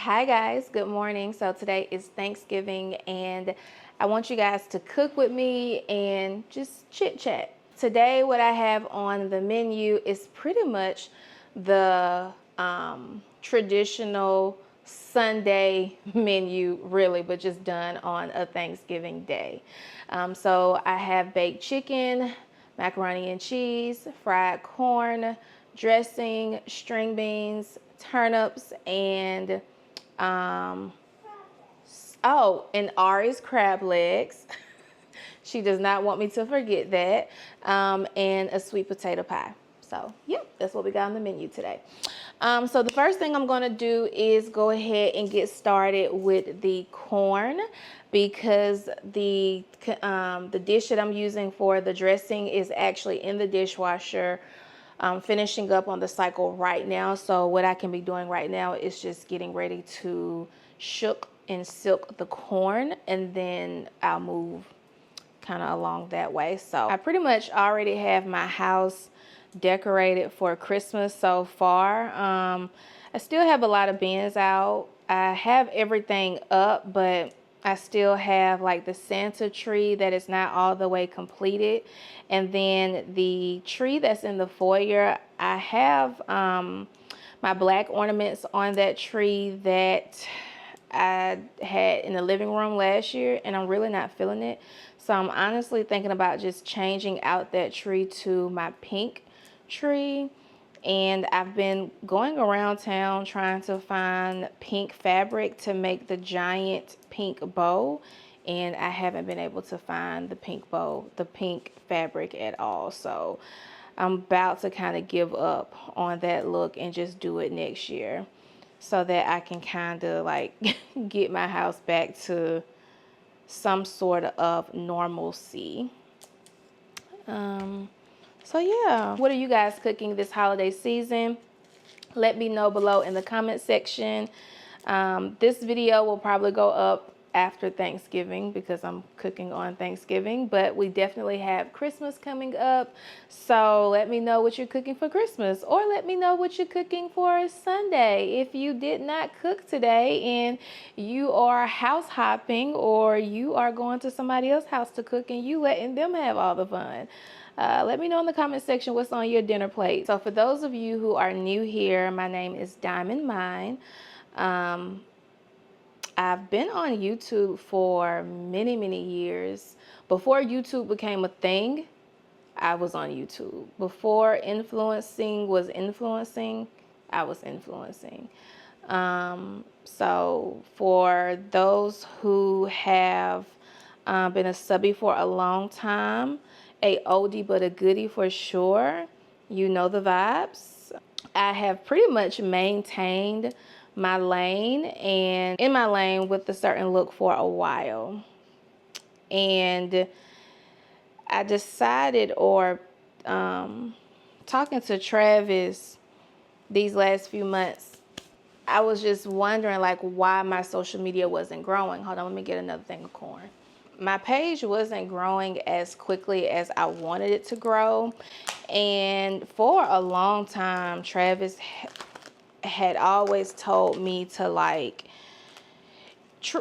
Hi guys, good morning. So today is Thanksgiving and I want you guys to cook with me and just chit chat. Today what I have on the menu is pretty much the traditional Sunday menu really, but just done on a Thanksgiving day. So I have baked chicken, macaroni and cheese, fried corn, dressing, string beans, turnips, and and Ari's crab legs. She does not want me to forget that. And a sweet potato pie. So, yeah, that's what we got on the menu today. So the first thing I'm going to do is go ahead and get started with the corn because the dish that I'm using for the dressing is actually in the dishwasher. Finishing up on the cycle right now. So what I can be doing right now is just getting ready to shook and silk the corn, and then I'll move kind of along that way. So I pretty much already have my house decorated for Christmas so far. I still have a lot of bins out. I have everything up, but I still have like the Santa tree that is not all the way completed. And then the tree that's in the foyer, I have my black ornaments on that tree that I had in the living room last year, and I'm really not feeling it. So I'm honestly thinking about just changing out that tree to my pink tree. And I've been going around town trying to find pink fabric to make the giant pink bow, and I haven't been able to find the pink bow, the pink fabric at all. So I'm about to kind of give up on that look and just do it next year so that I can kind of like get my house back to some sort of normalcy. So yeah, what are you guys cooking this holiday season? Let me know below in the comment section. This video will probably go up after Thanksgiving because I'm cooking on Thanksgiving, but we definitely have Christmas coming up. So let me know what you're cooking for Christmas, or let me know what you're cooking for Sunday. If you did not cook today and you are house hopping, or you are going to somebody else's house to cook and you letting them have all the fun. Let me know in the comment section what's on your dinner plate. So for those of you who are new here, my name is Diamond Mine. I've been on YouTube for many, many years. Before YouTube became a thing, I was on YouTube. Before influencing was influencing, I was influencing. So for those who have been a subby for a long time, a oldie but a goodie for sure, you know the vibes. I have pretty much maintained my lane and in my lane with a certain look for a while. And I decided, or talking to Travis these last few months, I was just wondering like why my social media wasn't growing. Hold on, let me get another thing of corn. My page wasn't growing as quickly as I wanted it to grow. And for a long time, Travis had always told me to like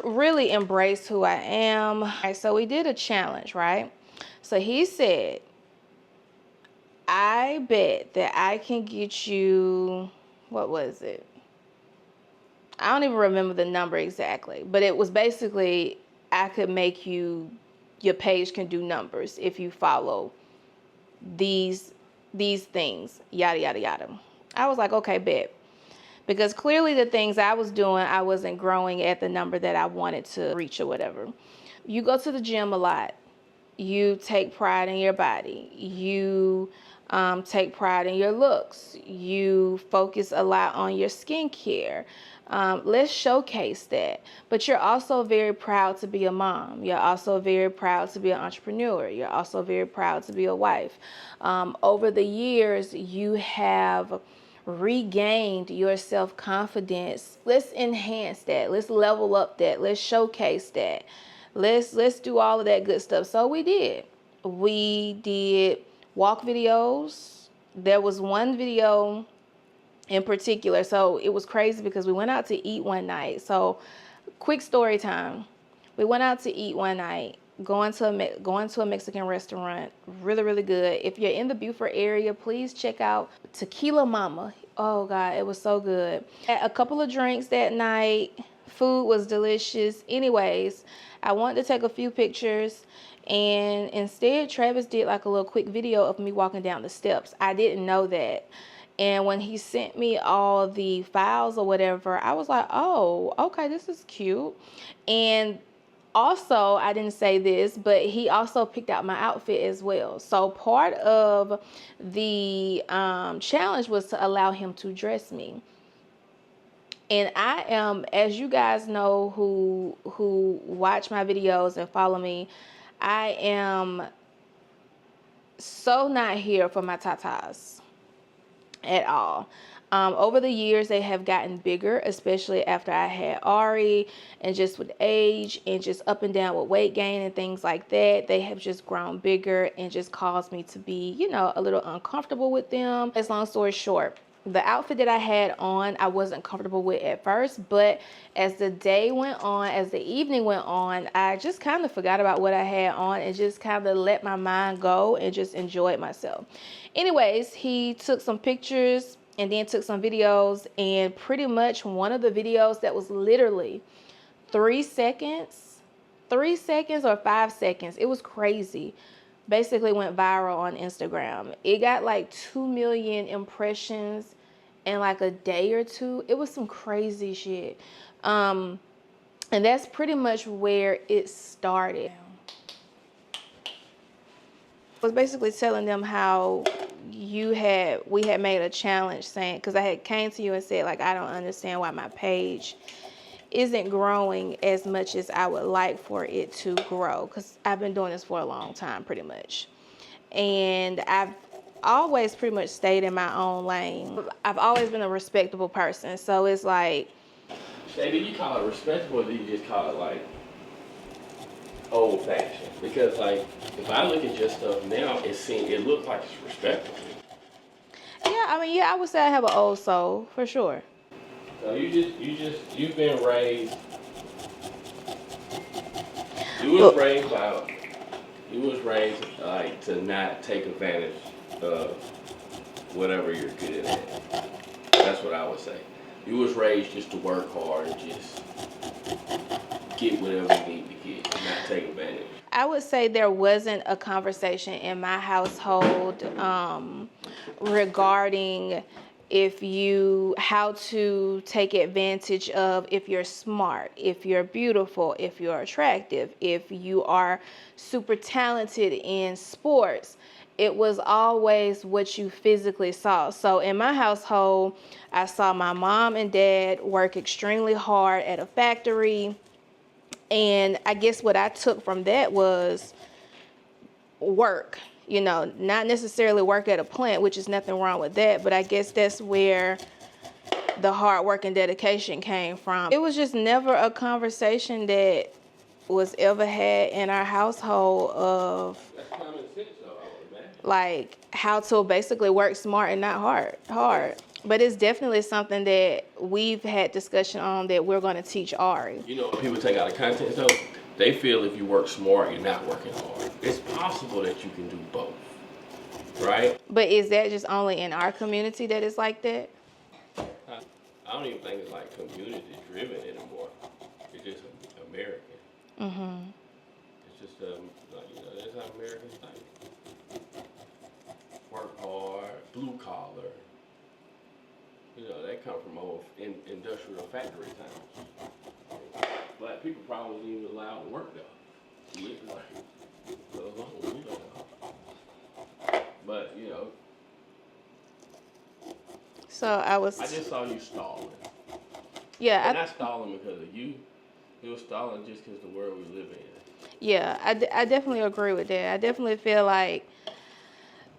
really embrace who I am. Right, so we did a challenge, right? So he said, I bet that I can get you, what was it? I don't even remember the number exactly, but it was basically I could make your page can do numbers if you follow these things, yada, yada, yada. I was like, okay, bet. Because clearly the things I was doing, I wasn't growing at the number that I wanted to reach or whatever. You go to the gym a lot. You take pride in your body. You take pride in your looks. You focus a lot on your skincare. Let's showcase that. But you're also very proud to be a mom. You're also very proud to be an entrepreneur. You're also very proud to be a wife. Over the years, you have regained your self-confidence. Let's enhance that. Let's level up that. Let's showcase that. Let's do all of that good stuff. So we did. We did walk videos. There was one video in particular. So it was crazy because we went out to eat one night. So quick story time. We went out to eat one night, going to a Mexican restaurant, really, really good. If you're in the Beaufort area, please check out Tequila Mama. Oh God, it was so good. Had a couple of drinks that night. Food was delicious. Anyways, I wanted to take a few pictures, and instead Travis did like a little quick video of me walking down the steps. I didn't know that. And when he sent me all the files or whatever, I was like, oh, okay, this is cute. And also, I didn't say this, but he also picked out my outfit as well. So part of the challenge was to allow him to dress me. And I am, as you guys know who watch my videos and follow me, I am so not here for my tatas at all. Over the years, they have gotten bigger, especially after I had Ari, and just with age and just up and down with weight gain and things like that. They have just grown bigger and just caused me to be, you know, a little uncomfortable with them. As long story short, the outfit that I had on, I wasn't comfortable with at first, but as the day went on, as the evening went on, I just kind of forgot about what I had on and just kind of let my mind go and just enjoyed myself. Anyways, he took some pictures and then took some videos, and pretty much one of the videos that was literally 3 seconds or 5 seconds, it was crazy, basically went viral on Instagram. It got like 2 million impressions in like a day or two. It was some crazy shit. And that's pretty much where it started. I was basically telling them how we had made a challenge, saying, because I had came to you and said, like, I don't understand why my page isn't growing as much as I would like for it to grow, because I've been doing this for a long time pretty much, and I've always pretty much stayed in my own lane. I've always been a respectable person, so it's like, Shay, do you call it respectable, or do you just call it like old fashioned? Because like, if I look at your stuff now, it looks like it's respectable. yeah, I mean, yeah, I would say I have an old soul for sure. So you've been raised. You was raised like to not take advantage of whatever you're good at. That's what I would say. You was raised just to work hard and just get whatever you need to get and not take advantage. I would say there wasn't a conversation in my household regarding how to take advantage of if you're smart, if you're beautiful, if you're attractive, if you are super talented in sports. It was always what you physically saw. So in my household, I saw my mom and dad work extremely hard at a factory. And I guess what I took from that was work, you know, not necessarily work at a plant, which is nothing wrong with that, but I guess that's where the hard work and dedication came from. It was just never a conversation that was ever had in our household of like how to basically work smart and not hard. But it's definitely something that we've had discussion on that we're going to teach Ari. You know, people take out of content though. They feel if you work smart, you're not working hard. It's possible that you can do both, right? But is that just only in our community that it's like that? I don't even think it's like community driven anymore. It's just American. Mm-hmm. It's just that's how Americans think. Work hard, blue collar. You know, that come from old industrial factory towns. Black people probably wasn't even allowed to work there. But, you know. So I just saw you stalling. Yeah. Not stalling because of you. It was stalling just because of the world we live in. Yeah, I definitely agree with that. I definitely feel like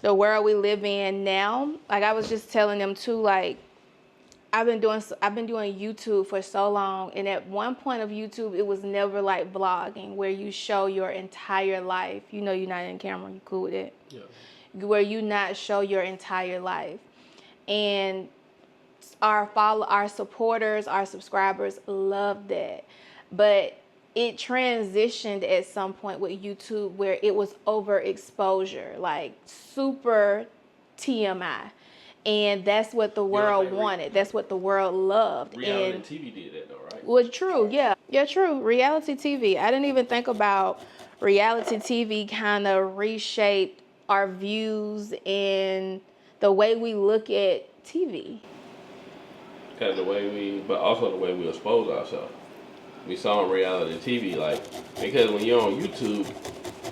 the world we live in now, like I was just telling them too, like, I've been doing YouTube for so long, and at one point of YouTube, it was never like vlogging where you show your entire life. You know, you're not in camera, you cool with it? Yeah. Where you not show your entire life. And our supporters, our subscribers love that. But it transitioned at some point with YouTube where it was overexposure, like super TMI. And that's what the world wanted. That's what the world loved. Reality and TV did that though, right? Was true, yeah. Yeah, true. Reality TV. I didn't even think about reality TV kind of reshaped our views and the way we look at TV. Because but also the way we expose ourselves. We saw on reality TV, like, because when you're on YouTube,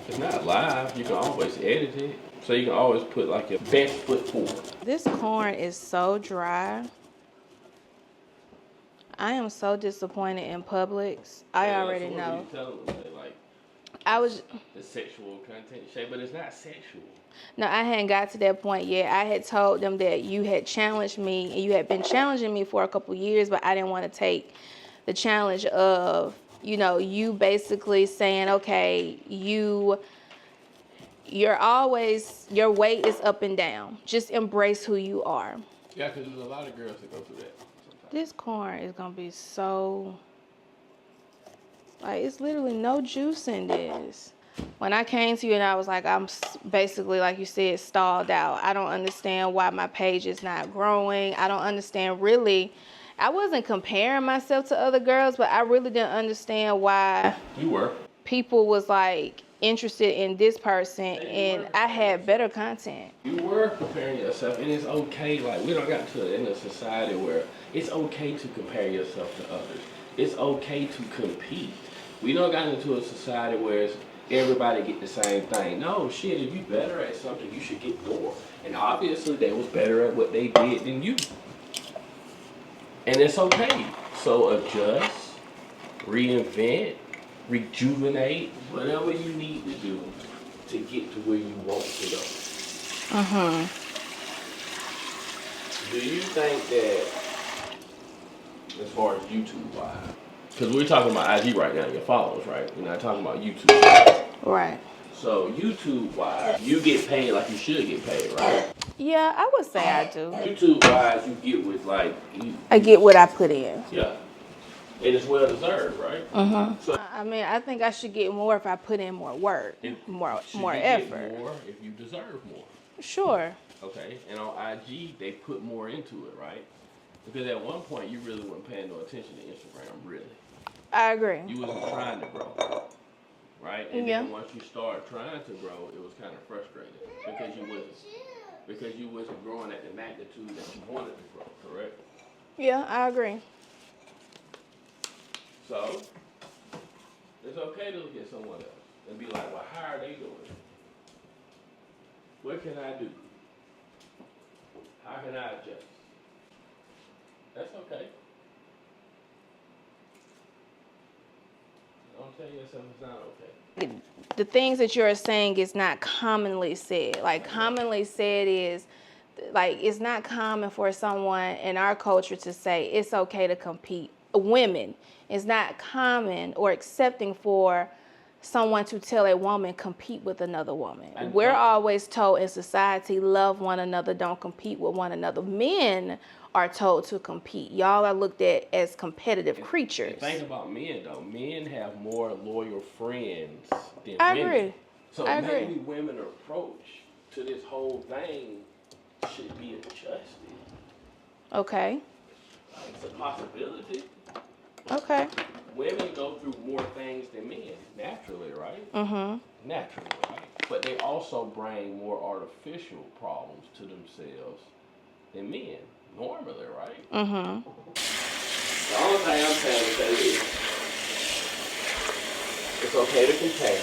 it's not live. You can always edit it. So you can always put like your best foot forward. This corn is so dry. I am so disappointed in Publix. I already know. I was the sexual content shade, but it's not sexual. No, I hadn't got to that point yet. I had told them that you had challenged me and you had been challenging me for a couple years, but I didn't want to take the challenge of, you basically saying, okay, your weight is up and down. Just embrace who you are. Yeah, because there's a lot of girls that go through that sometimes. This corn is going to be so, it's literally no juice in this. When I came to you and I was like, I'm basically, like you said, stalled out. I don't understand why my page is not growing. I don't understand really. I wasn't comparing myself to other girls, but I really didn't understand why you were. People was like interested in this person and I had better content. You were comparing yourself, and it's okay. Like, we don't got to in a society where it's okay to compare yourself to others. It's okay to compete. We don't got into a society where it's everybody get the same thing. No, shit, if you better at something, you should get more. And obviously they was better at what they did than you. And it's okay. So adjust, reinvent, rejuvenate, whatever you need to do to get to where you want to go. Do you think that, as far as YouTube-wise, because we're talking about IG right now, your followers, right? We're not talking about YouTube. Right. So YouTube-wise, you get paid like you should get paid, right? Yeah, I would say I do. YouTube-wise, you get with I get what I put in. Yeah. And it's well deserved, right? So I mean, I think I should get more if I put in more work, more effort. Get more if you deserve more. Sure. Okay. And on IG, they put more into it, right? Because at one point, you really weren't paying no attention to Instagram, really. I agree. You wasn't trying to grow, right? And then once you started trying to grow, it was kind of frustrating because you wasn't growing at the magnitude that you wanted to grow, correct? Yeah, I agree. So it's okay to look at someone else and be like, well, how are they doing? What can I do? How can I adjust? That's okay. Don't tell yourself it's not okay. The things that you're saying is not commonly said. Like, commonly said is, like, it's not common for someone in our culture to say it's okay to compete. Women, it's not common or accepting for someone to tell a woman compete with another woman. We're always told in society, love one another, don't compete with one another. Men are told to compete. Y'all are looked at as competitive creatures. And think about men, though. Men have more loyal friends than women. I agree. So maybe women's approach to this whole thing should be adjusted. Okay. It's a possibility. Okay. Women go through more things than men, naturally, right? Naturally, right? But they also bring more artificial problems to themselves than men, normally, right? The only thing I'm saying to say is, it's okay to compare.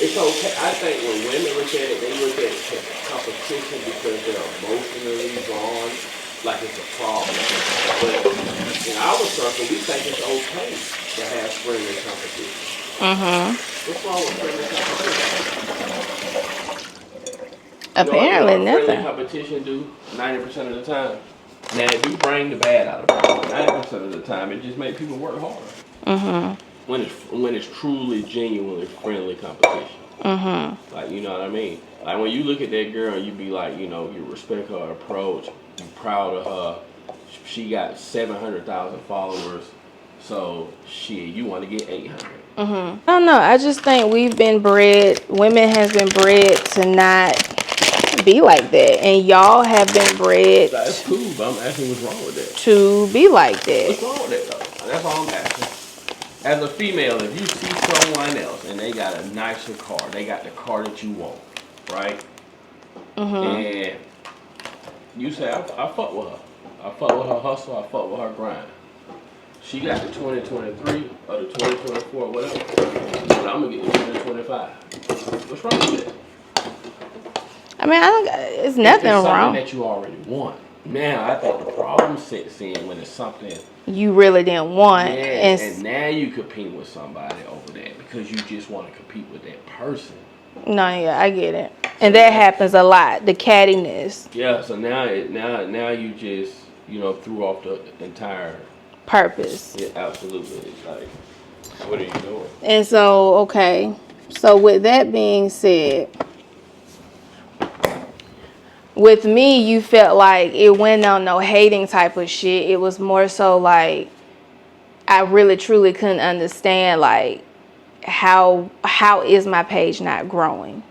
It's okay. I think when women look at it, they look at competition because they're emotionally drawn, like it's a problem. But in our circle, we think it's okay to have friendly competition. What's wrong with friendly competition? Apparently nothing. Friendly competition do 90% of the time. Now, it do bring the bad out of it. 90% of the time, it just makes people work harder. When it's truly, genuinely friendly competition. Like, you know what I mean? Like, when you look at that girl, you be like, you respect her approach. I'm proud of her. She got 700,000 followers. So shit, you want to get 800. I don't know. I just think we've been bred, women has been bred to not be like that. And y'all have been bred That's cool, but I'm asking what's wrong with that. to be like What's that. wrong with that though? That's all I'm asking. As a female, if you see someone else and they got a nicer car, they got the car that you want, right? And you say, I fuck with her. I fuck with her hustle, I fuck with her grind. She got the 2023 or the 2024 or whatever. But I'm gonna get the 2025. What's wrong with that? I mean, it's nothing It's something wrong. that you already want. Now, I think the problem sets in when it's something You really didn't want. and now you compete with somebody over that because you just want to compete with that person. No, yeah, I get it. And that happens a lot. The cattiness. Yeah, so now you just, threw off the entire Purpose. Yeah, absolutely. It's like, what are you doing? And so, okay. So with that being said, with me, you felt like it went on no hating type of shit. It was more so like I really truly couldn't understand like how is my page not growing?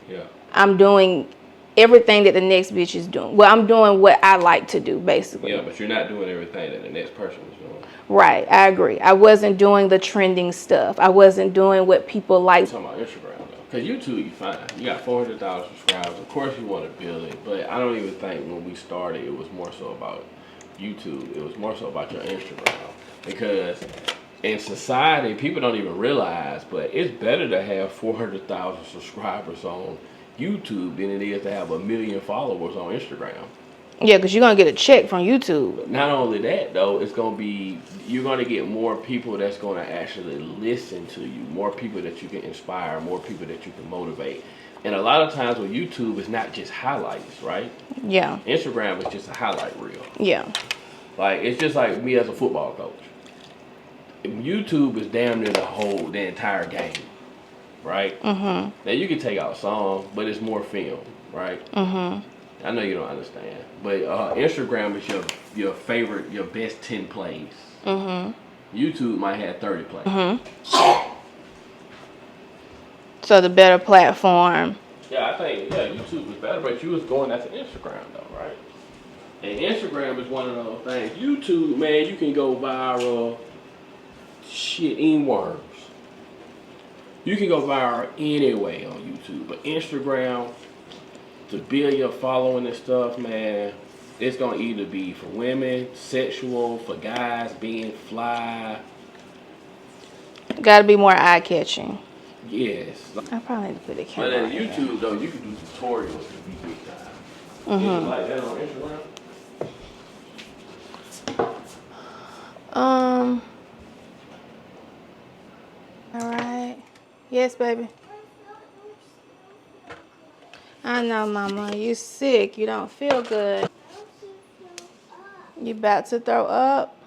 Yeah. I'm doing everything that the next bitch is doing. Well, I'm doing what I like to do, basically. Yeah, but you're not doing everything that the next person is doing. Right, I agree. I wasn't doing the trending stuff. I wasn't doing what people like. I'm talking about Instagram though, because YouTube you fine. You got 400,000 subscribers. Of course you want to build it, but I don't even think when we started it was more so about YouTube. It was more so about your Instagram, because in society people don't even realize, but it's better to have 400,000 subscribers on YouTube than it is to have 1 million followers on Instagram. Yeah, because you're going to get a check from YouTube. Not only that, though, you're going to get more people that's going to actually listen to you, more people that you can inspire, more people that you can motivate. And a lot of times with YouTube, it's not just highlights, right? Yeah. Instagram is just a highlight reel. Yeah. Like, it's just like me as a football coach. YouTube is damn near the entire game, right? Mm-hmm. Now, you can take out songs, but it's more film, right? Mm-hmm. I know you don't understand, but Instagram is your favorite, your best 10 plays. Mm-hmm. YouTube might have 30 plays. Mm-hmm. So the better platform. Yeah, I think YouTube is better, but you was going after Instagram though, right? And Instagram is one of those things. YouTube, man, you can go viral. Shit, in worms. You can go viral anyway on YouTube, but Instagram, to build your following and stuff, man, it's gonna either be for women, sexual, for guys being fly. Got to be more eye-catching. Yes. I probably need to put a But camera on on here. YouTube though, you can do tutorials to be big time. Mm-hmm. Like that on Instagram. All right. Yes, baby. I know, Mama. You sick. You don't feel good. You about to throw up?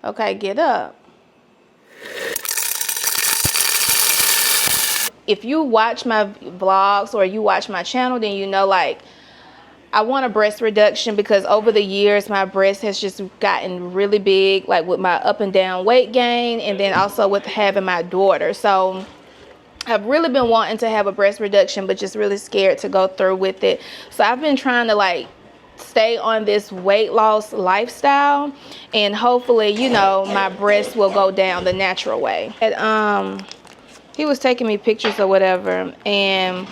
Okay, get up. If you watch my vlogs or you watch my channel, then you know, like, I want a breast reduction because over the years, my breast has just gotten really big, like with my up and down weight gain, and then also with having my daughter. So I've really been wanting to have a breast reduction, but just really scared to go through with it. So I've been trying to like stay on this weight loss lifestyle, and hopefully, you know, my breasts will go down the natural way. And, he was taking me pictures or whatever, and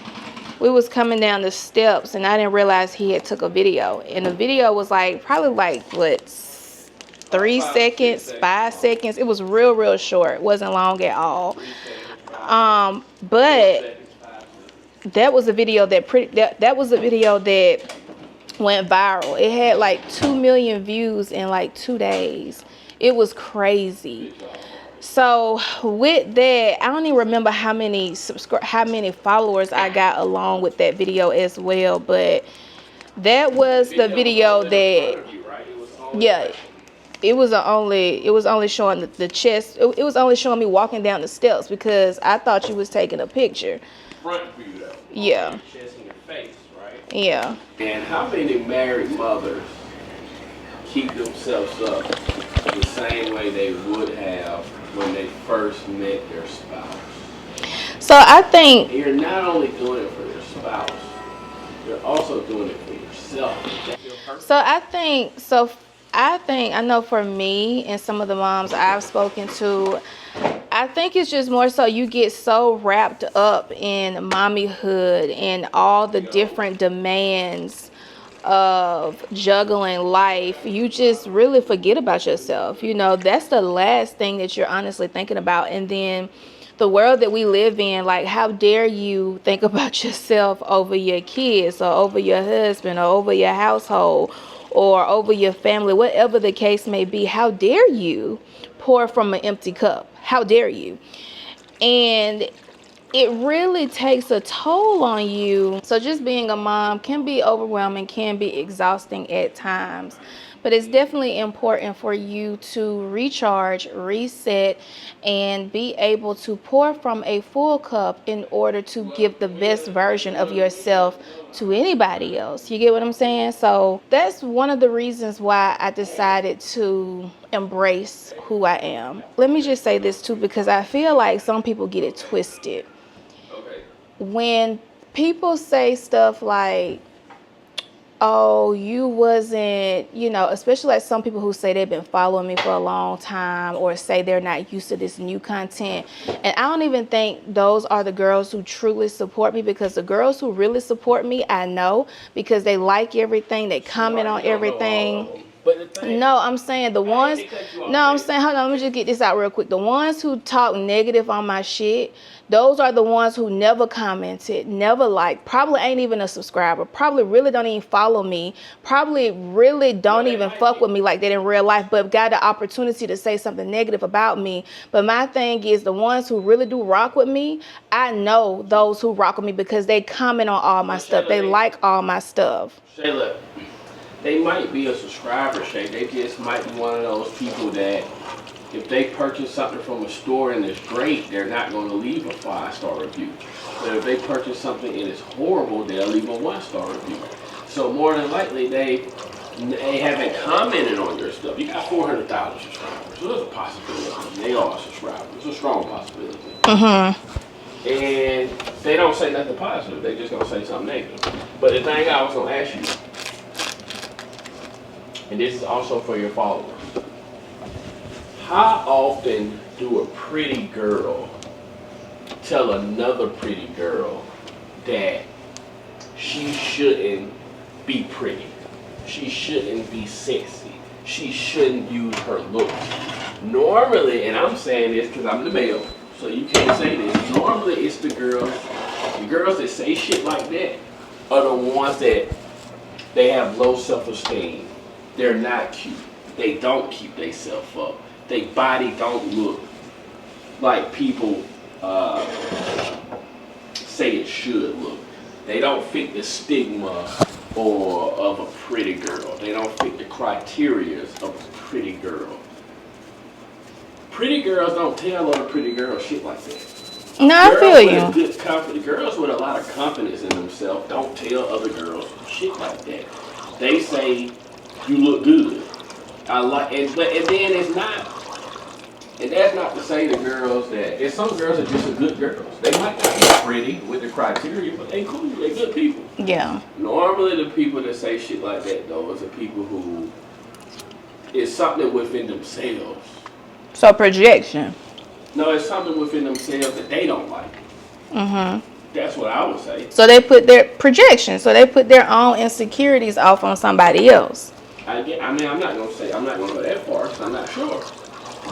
we was coming down the steps, and I didn't realize he had took a video. And the video was like, probably like, what, 3 seconds, 5 seconds. It was real short. It wasn't long at all. But that was a video that was a video that went viral. It had like 2 million views in like 2 days. It was crazy. So with that, I don't even remember how many followers I got along with that video as well, but that was the video that, yeah, it was only showing the chest. It was only showing me walking down the steps because I thought you was taking a picture. Front view though. Yeah. Your chest and your face, right? Yeah. And how many married mothers keep themselves up the same way they would have when they first met their spouse. So I think And you're not only doing it for your spouse, you're also doing it for yourself. so I think I know for me and some of the moms I've spoken to, I think it's just more so you get so wrapped up in mommyhood and all the different demands of juggling life, you just really forget about yourself. You know, that's the last thing that you're honestly thinking about. And then the world that we live in, like, how dare you think about yourself over your kids or over your husband or over your household or over your family, whatever the case may be. How dare you pour from an empty cup? How dare you? And it really takes a toll on you. So just being a mom can be overwhelming, can be exhausting at times. But it's definitely important for you to recharge, reset, and be able to pour from a full cup in order to give the best version of yourself to anybody else. You get what I'm saying? So that's one of the reasons why I decided to embrace who I am. Let me just say this too, because I feel like some people get it twisted. When people say stuff like, oh, you wasn't, you know, especially like some people who say they've been following me for a long time or say they're not used to this new content. And I don't even think those are the girls who truly support me, because the girls who really support me, I know, because they like everything, they comment on everything. No, I'm saying the ones, no, I'm saying, hold on, let me just get this out real quick. The ones who talk negative on my shit, those are the ones who never commented, never liked, probably ain't even a subscriber, probably really don't even follow me, probably really don't even fuck with me like that in real life, but got the opportunity to say something negative about me. But my thing is, the ones who really do rock with me, I know those who rock with me because they comment on all my stuff. They like all my stuff. Shayla, they might be a subscriber, Shay. They just might be one of those people that if they purchase something from a store and it's great, they're not going to leave a 5-star review. But if they purchase something and it's horrible, they'll leave a 1-star review. So more than likely, they haven't commented on your stuff. You got 400,000 subscribers, so there's a possibility they are subscribers. It's a strong possibility. And they don't say nothing positive. They just going to say something negative. But the thing I was going to ask you, and this is also for your followers, how often do a pretty girl tell another pretty girl that she shouldn't be pretty, she shouldn't be sexy, she shouldn't use her looks? Normally, and I'm saying this because I'm the male, so you can't say this, normally it's the girls that say shit like that are the ones that they have low self-esteem. They're not cute. They don't keep themselves up. Their body don't look like people say it should look. They don't fit the stigma of a pretty girl. They don't fit the criteria of a pretty girl. Pretty girls don't tell other pretty girls shit like that. No, I feel you. Good confidence, girls with a lot of confidence in themselves don't tell other girls shit like that. They say, you look good. I like, and then it's not, and that's not to say the girls that, and some girls are just good girls. They might not be pretty with the criteria, but they cool, they good people. Yeah. Normally the people that say shit like that though is the people who, it's something within themselves. So projection. No, it's something within themselves that they don't like. That's what I would say. So they put their projection, so they put their own insecurities off on somebody else. I mean, I'm not going to go that far because I'm not sure.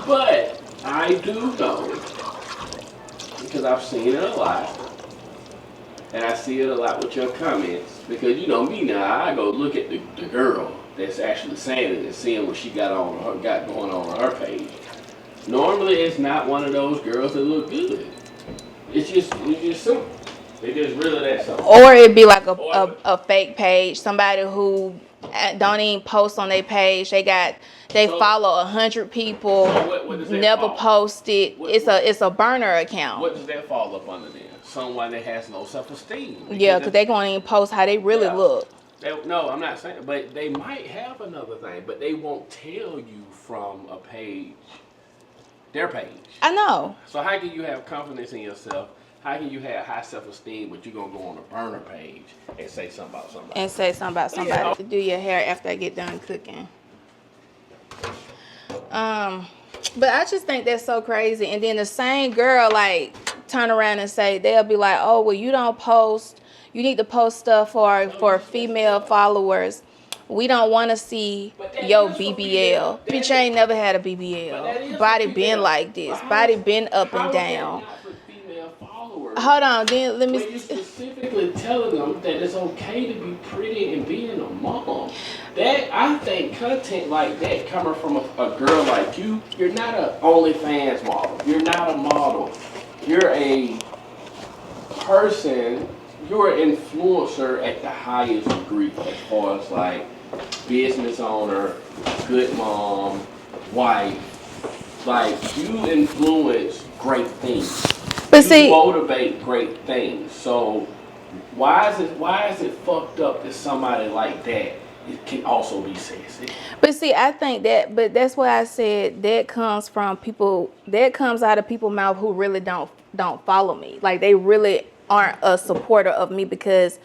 But I do know, because I've seen it a lot, and I see it a lot with your comments, because you know me now, I go look at the girl that's actually saying it and seeing what she got going on her page. Normally, it's not one of those girls that look good. It's just simple. They just really that simple. Or it'd be like a fake page, somebody who don't even post on their page. They follow 100 people, never posted. It's a burner account. What does that fall up under then? Someone that has no self-esteem. Yeah, because they won't even post how they really look. No, I'm not saying, but they might have another thing, but they won't tell you from a page, their page. I know. So how can you have confidence in yourself? How can you have high self-esteem, but you're gonna go on a burner page and say something about somebody? And say something about somebody. To do your hair after I get done cooking. But I just think that's so crazy. And then the same girl like turn around and say, they'll be like, oh, well, you don't post. You need to post stuff for female followers. We don't want to see your BBL. Bitch, I ain't never had a BBL. Body been like this. Body been up and down. Hold on, then let me. When you specifically telling them that it's okay to be pretty and being a mom, that I think content like that coming from a girl like you're not a OnlyFans model. You're not a model. You're a person. You're an influencer at the highest degree as far as like business owner, good mom, wife. Like you influence great things. But see, motivate great things. So why is it fucked up that somebody like that can also be sexy? But see, I think that, but that's why I said that comes from people. That comes out of people's mouth who really don't follow me. Like they really aren't a supporter of me because,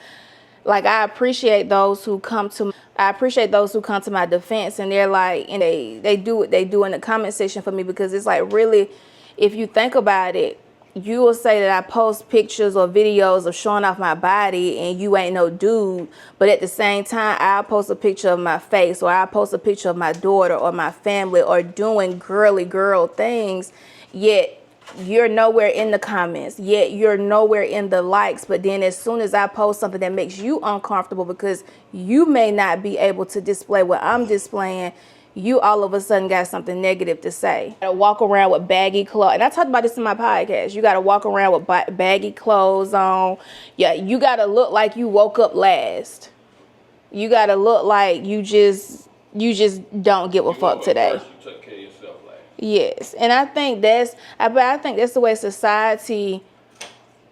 like, I appreciate those who come to my defense, and they're like, and they do what they do in the comment section for me because it's like really, if you think about it. You will say that I post pictures or videos of showing off my body and you ain't no dude. But at the same time, I'll post a picture of my face or I'll post a picture of my daughter or my family or doing girly girl things. Yet you're nowhere in the comments. Yet you're nowhere in the likes. But then as soon as I post something that makes you uncomfortable because you may not be able to display what I'm displaying, you all of a sudden got something negative to say. You gotta walk around with baggy clothes. And I talked about this in my podcast. You gotta walk around with baggy clothes on. Yeah, you gotta look like you woke up last. You gotta look like you just don't give a fuck today. You took care of yourself last. Yes, and I think that's the way society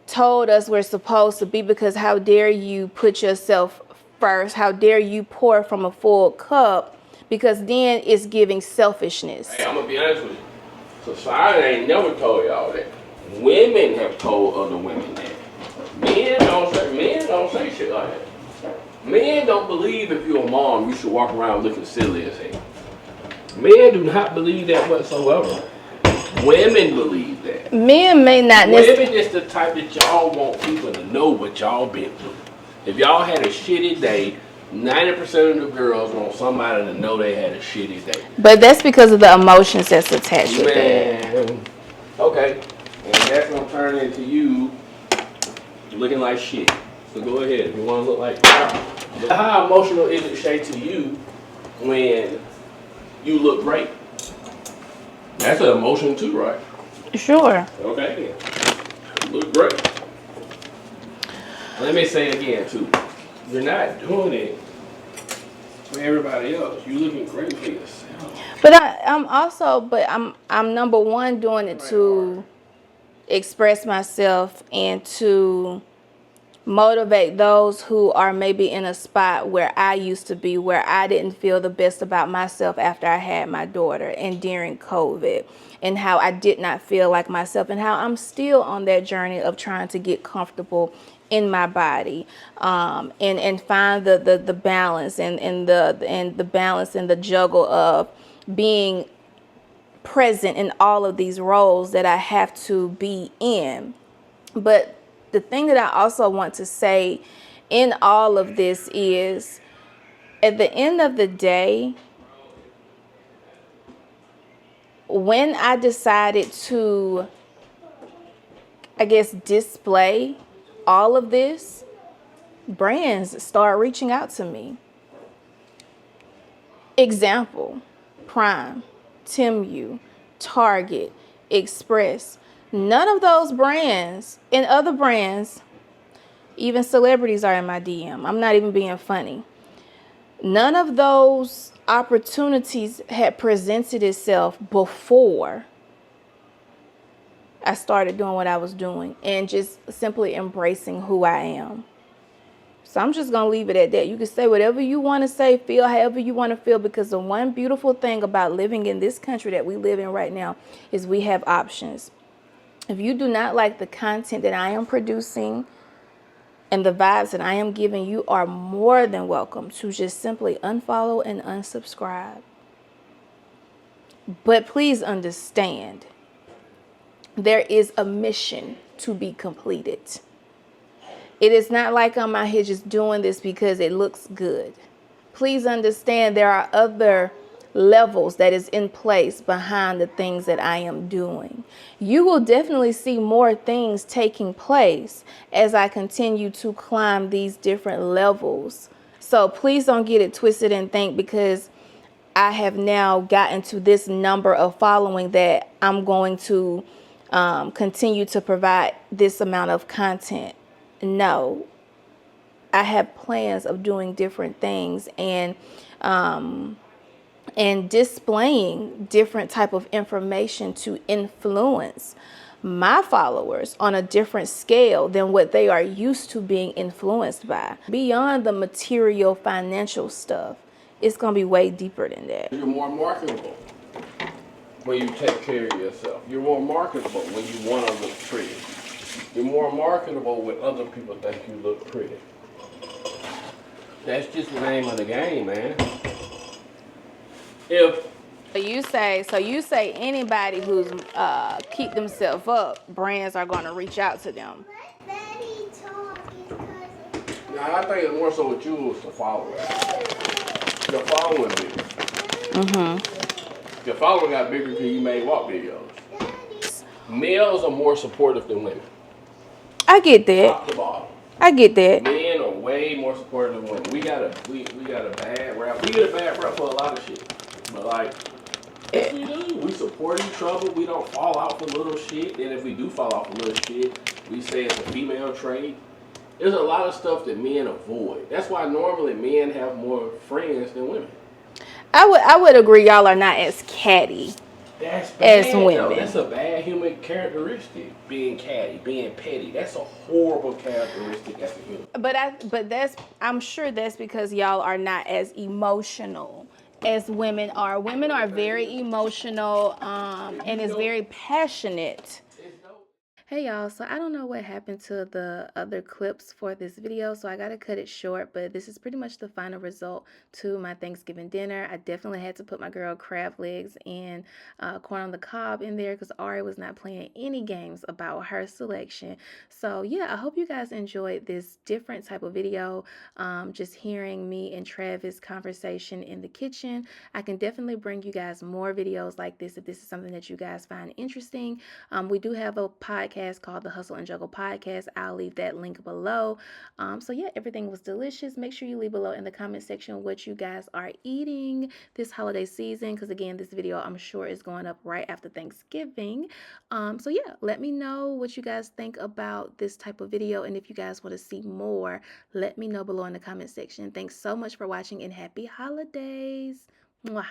told us we're supposed to be because how dare you put yourself first? How dare you pour from a full cup? Because then it's giving selfishness. Hey, I'm gonna be honest with you. Society ain't never told y'all that. Women have told other women that. Men don't say shit like that. Men don't believe if you're a mom you should walk around looking silly as hell. Men do not believe that whatsoever. Women believe that. Men may not necessarily. Women is the type that y'all want people to know what y'all been through. If y'all had a shitty day, 90% of the girls want somebody to know they had a shitty day. But that's because of the emotions that's attached with that. Okay. And that's gonna turn into you looking like shit. So go ahead if you want to look like that. How emotional is it, Shay, to you when you look great? That's an emotion too, right? Sure. Okay. You look great. Let me say it again too. You're not doing it for everybody else. You're looking great for yourself. But I'm number one doing it to express myself and to motivate those who are maybe in a spot where I used to be, where I didn't feel the best about myself after I had my daughter and during COVID, and how I did not feel like myself, and how I'm still on that journey of trying to get comfortable in my body, and find the balance and the balance and the juggle of being present in all of these roles that I have to be in. But the thing that I also want to say in all of this is, at the end of the day, when I decided to, I guess, display all of this, brands start reaching out to me. Example, Prime, Temu, Target, Express. None of those brands and other brands, even celebrities, are in my DM. I'm not even being funny. None of those opportunities had presented itself before I started doing what I was doing and just simply embracing who I am. So I'm just going to leave it at that. You can say whatever you want to say, feel however you want to feel, because the one beautiful thing about living in this country that we live in right now is we have options. If you do not like the content that I am producing and the vibes that I am giving, you are more than welcome to just simply unfollow and unsubscribe. But please understand, there is a mission to be completed. It is not like I'm out here just doing this because it looks good. Please understand there are other levels that is in place behind the things that I am doing. You will definitely see more things taking place as I continue to climb these different levels. So please don't get it twisted and think because I have now gotten to this number of following that I'm going to continue to provide this amount of content. No, I have plans of doing different things and displaying different type of information to influence my followers on a different scale than what they are used to being influenced by. Beyond the material financial stuff, it's going to be way deeper than that. You're more marketable when you take care of yourself. You're more marketable when you want to look pretty. You're more marketable when other people think you look pretty. That's just the name of the game, man. So you say anybody who's keep themselves up, brands are going to reach out to them. Now, I think it's more so with you is the following. Your following bigger. Your following got bigger because you made what videos? Males are more supportive than women. I get that. Top to bottom. I get that. Men are way more supportive than women. We got a bad rap. We get a bad rap for a lot of shit. But like, yes, we do. We support each other. We don't fall out for little shit. And if we do fall out for little shit, we say it's a female trait. There's a lot of stuff that men avoid. That's why normally men have more friends than women. I would agree y'all are not as catty as women. Though. That's a bad human characteristic. Being catty, being petty. That's a horrible characteristic as a human. I'm sure that's because y'all are not as emotional as women are. Women are very emotional and is very passionate. Hey y'all, so I don't know what happened to the other clips for this video, so I gotta cut it short, but this is pretty much the final result to my Thanksgiving dinner. I definitely had to put my girl crab legs and corn on the cob in there because Ari was not playing any games about her selection. So yeah, I hope you guys enjoyed this different type of video, just hearing me and Travis' conversation in the kitchen. I can definitely bring you guys more videos like this if this is something that you guys find interesting. We do have a podcast called the Hustle and Juggle Podcast. I'll leave that link below. So yeah, everything was delicious. Make sure you leave below in the comment section what you guys are eating this holiday season, because again, this video I'm sure is going up right after Thanksgiving. So yeah, let me know what you guys think about this type of video, and if you guys want to see more, let me know below in the comment section. Thanks so much for watching and happy holidays. Mwah.